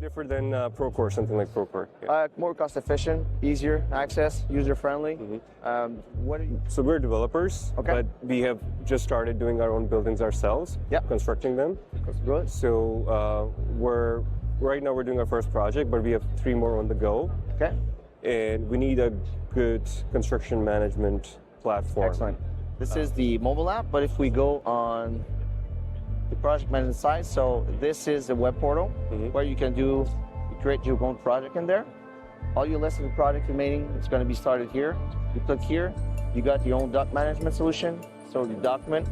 differ than Procore, something like Procore? Yeah. More cost efficient, easier access, user friendly. So we're developers, but we have just started doing our own buildings ourselves, constructing them. That's good. So right now we're doing our first project, but we have 3 more on the go. Okay. And we need a good construction management platform. Excellent. This is the mobile app, but if we go on the project management side, so this is a web portal where you can create your own project in there. All your list of the project remaining, it's going to be started here. You click here, you got your own doc management solution. So the document,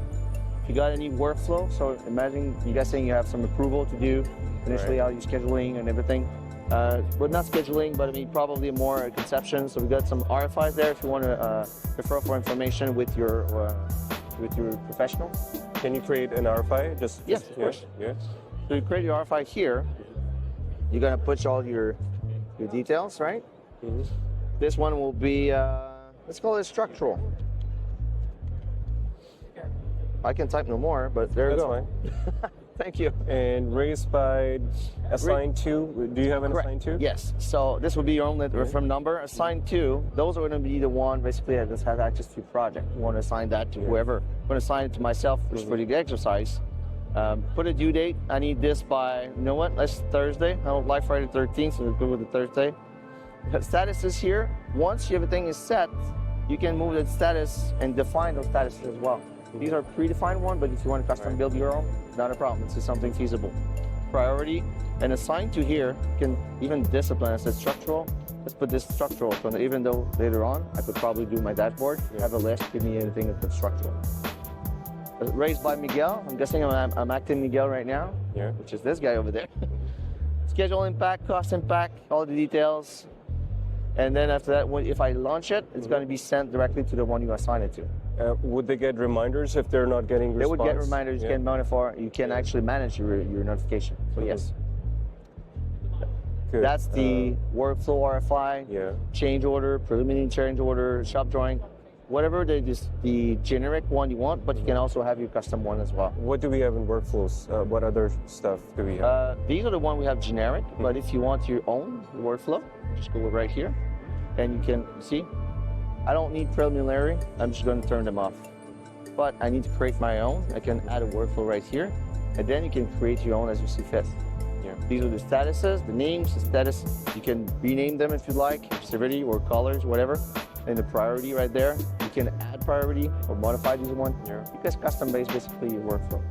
if you got any workflow, so imagine you guys saying you have some approval to do initially, all your scheduling and everything. But not scheduling, but I mean probably more conception. So we got some RFIs there if you want to refer for information with your professional. Can you create an RFI? Yes, of course. Yeah. So you create your RFI here. You're gonna put all your details, right? This one will be let's call it structural. I can type no more, but there you go. That's fine. Thank you. And raised by assigned to, do you have an assigned to? Yes, so this will be your own from number. Assigned to, those are going to be the one basically that just has access to your project. You want to assign that to whoever. I'm going to assign it to myself for the exercise. Put a due date. I need this by, you know what, that's Thursday. I don't like Friday the 13th, so we're good with the Thursday. Status is here. Once everything is set, you can move the status and define those statuses as well. These are predefined ones, but if you want to custom build your own, not a problem. It's just something feasible. Priority and assigned to here can even discipline. I said structural. Let's put this structural. So even though later on I could probably do my dashboard, have a list, give me anything that's structural. Raised by Miguel. I'm guessing I'm acting Miguel right now, which is this guy over there. Schedule impact, cost impact, all the details. And then after that, if I launch it, it's going to be sent directly to the one you assign it to. Would they get reminders if they're not getting response? They would get reminders. You can monitor. You can actually manage your notification. So yes. Good. That's the workflow RFI, change order, preliminary change order, shop drawing, whatever the generic one you want, but you can also have your custom one as well. What do we have in workflows? What other stuff do we have? These are the one we have generic, but if you want your own workflow, just go right here, and you can see. I don't need preliminary, I'm just going to turn them off. But I need to create my own. I can add a workflow right here, and then you can create your own as you see fit. These are the statuses, the names, the status. You can rename them if you like, severity or colors, whatever. And the priority right there, you can add priority or modify this one. You can custom base basically your workflow.